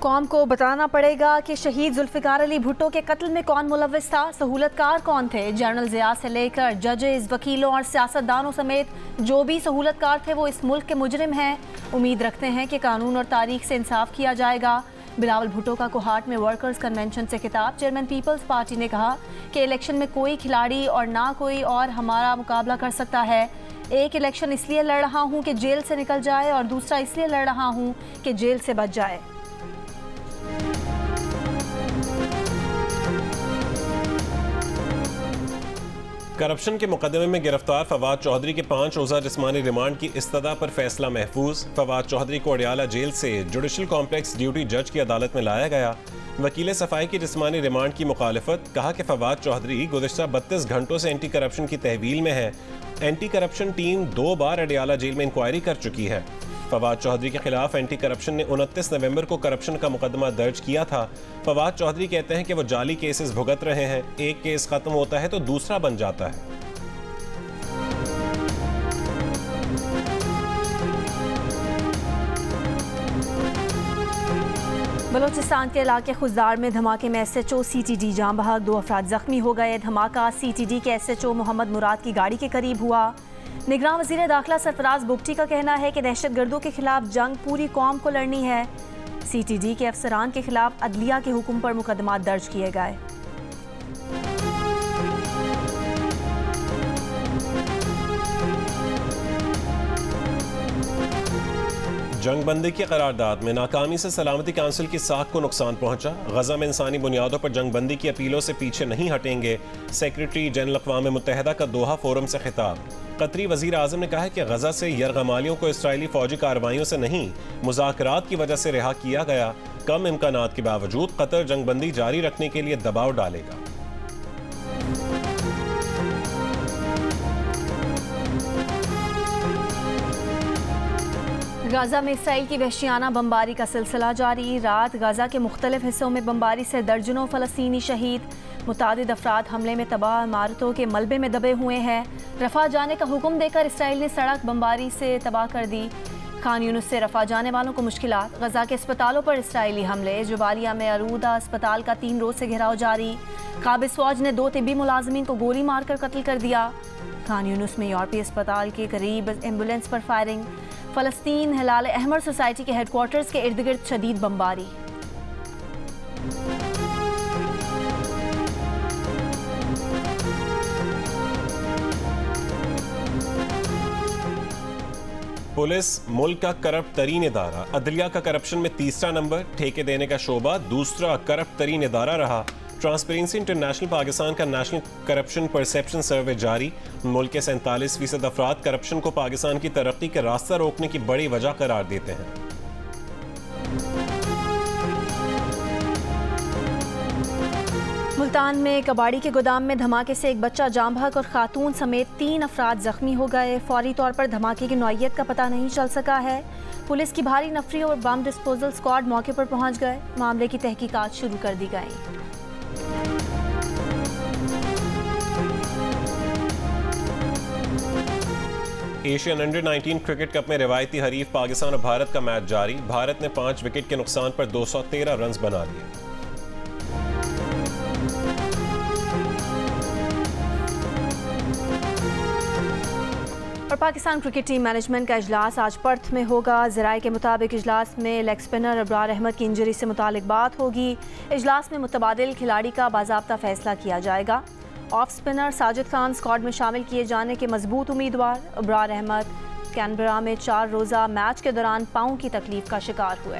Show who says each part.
Speaker 1: कौम को बताना पड़ेगा कि शहीद जुल्फ़िकार अली भुट्टो के कत्ल में कौन मुलव्विस था, सहूलतकार कौन थे। जनरल ज़िया से लेकर जजेस, वकीलों और सियासतदानों समेत जो भी सहूलतकार थे वो इस मुल्क के मुजरिम हैं। उम्मीद रखते हैं कि कानून और तारीख से इंसाफ किया जाएगा। बिलावल भुट्टो का कोहाट में वर्कर्स कन्वेंशन से खिताब। चेयरमैन पीपल्स पार्टी ने कहा कि इलेक्शन में कोई खिलाड़ी और ना कोई और हमारा मुकाबला कर सकता है। एक इलेक्शन इसलिए लड़ रहा हूँ कि जेल से निकल जाए और दूसरा इसलिए लड़ रहा हूँ कि जेल से बच जाए।
Speaker 2: करप्शन के मुकदमे में गिरफ्तार फवाद चौधरी के 5 रोज़ा जिस्मानी रिमांड की इस्तदा पर फैसला महफूज। फवाद चौधरी को अडियाला जेल से जुडिशल कॉम्प्लेक्स ड्यूटी जज की अदालत में लाया गया। वकील सफाई की जिस्मानी रिमांड की मुखालफत, कहा कि फवाद चौधरी गुज़िश्ता 32 घंटों से एंटी करप्शन की तहवील में है। एंटी करप्शन टीम 2 बार अडियाला जेल में इंक्वायरी कर चुकी है। फवाद चौधरी के खिलाफ एंटी करप्शन ने 29 नवंबर को करप्शन का मुकदमा दर्ज किया था। फवाद चौधरी कहते हैं कि वो जाली केसेस भुगत रहे हैं। एक केस खत्म होता है तो दूसरा बन जाता है।
Speaker 1: बलोचिस्तान के इलाके खुजदार में धमाके में SHO CTD जाम बहक, 2 अफराद जख्मी हो गए। धमाका CTD के SHO मोहम्मद मुराद की गाड़ी के करीब हुआ। निगरान वज़ीर दाखिला सरफराज बुगटी का कहना है कि दहशतगर्दों के खिलाफ जंग पूरी कौम को लड़नी है। CTD के अफसरान के खिलाफ अदलिया के हुक्म पर मुकदमा दर्ज किए गए।
Speaker 2: जंगबंदी की करारदाद में नाकामी से सलामती काउंसिल की साख को नुकसान पहुंचा। गजा में इंसानी बुनियादों पर जंगबंदी की अपीलों से पीछे नहीं हटेंगे। सेक्रेटरी जनरल अक़वाम मुत्तहिदा का दोहा फोरम से खिताब। कतरी वज़ीर आज़म ने कहा है कि गजा से यरगमालियों को इसराइली फौजी कार्रवाइयों से नहीं, मुज़ाकरात की वजह से रिहा किया गया। कम इम्कानात के बावजूद कतर जंगबंदी जारी रखने के लिए दबाव डालेगा।
Speaker 1: गाजा में इसराइल की वहशियाना बमबारी का सिलसिला जारी। रात गाजा के मुख्तलिफ हिस्सों में बमबारी से दर्जनों फ़लस्तीनी शहीद। मुतादिद अफराद हमले में तबाह इमारतों के मलबे में दबे हुए हैं। रफ़ा जाने का हुक्म देकर इसराइल ने सड़क बमबारी से तबाह कर दी। खान यूनुस से रफ़ा जाने वालों को मुश्किलात। गजा के अस्पतालों पर इसराइली हमले। जुबालिया में अरूदा अस्पताल का 3 रोज़ से घेराव जारी। काबिज़ फ़ौज ने 2 तिब्बी मुलाजमीन को गोली मारकर कत्ल कर दिया। खान यूनुस में यूरोपीय अस्पताल के करीब एम्बुलेंस पर फायरिंग। फ़लस्तीन हिलाल अहमर सोसाइटी के हेडक्वार्टर्स के इर्द गिर्द शदीद बमबारी।
Speaker 2: पुलिस मुल्क का करप्ट तरीन इदारा। अदलिया का करप्शन में 3रा नंबर, ठेके देने का शोबा दूसरा करप्ट तरीन इदारा रहा। ट्रांसपेरेंसी इंटरनेशनल पाकिस्तान का नेशनल करप्शन परसेप्शन सर्वे जारी। मुल्क के 47% अफराद करप्शन को पाकिस्तान की तरक्की के रास्ता रोकने की बड़ी वजह करार देते हैं।
Speaker 1: मुल्तान में कबाड़ी के गोदाम में धमाके से एक बच्चा जाम बहक और खातून समेत 3 अफराद जख्मी हो गए। फौरी तौर पर धमाके की नौइयत का पता नहीं चल सका है। पुलिस की भारी नफरी और बम डिस्पोजल स्क्वाड मौके पर पहुंच गए। मामले की तहकीकात शुरू कर दी गई।
Speaker 2: एशियन अंडर-19 क्रिकेट कप में रिवायती हरीफ पाकिस्तान और भारत का मैच जारी। भारत ने 5 विकेट के नुकसान पर 213 रन बना लिए।
Speaker 1: और पाकिस्तान क्रिकेट टीम मैनेजमेंट का इजलास आज पर्थ में होगा। ज़राए के मुताबिक इजलास में लेग स्पिनर अब्रार अहमद की इंजरी से मुतालिक बात होगी। इजलास में मुतबादिल खिलाड़ी का बाज़ाब्ता फैसला किया जाएगा। Off spinner Sajid Khan squad में शामिल किए जाने के मजबूत उम्मीदवार। अब्रार अहमद कैनबरा में 4 रोज़ा मैच के दौरान पाँव की तकलीफ का शिकार हुए।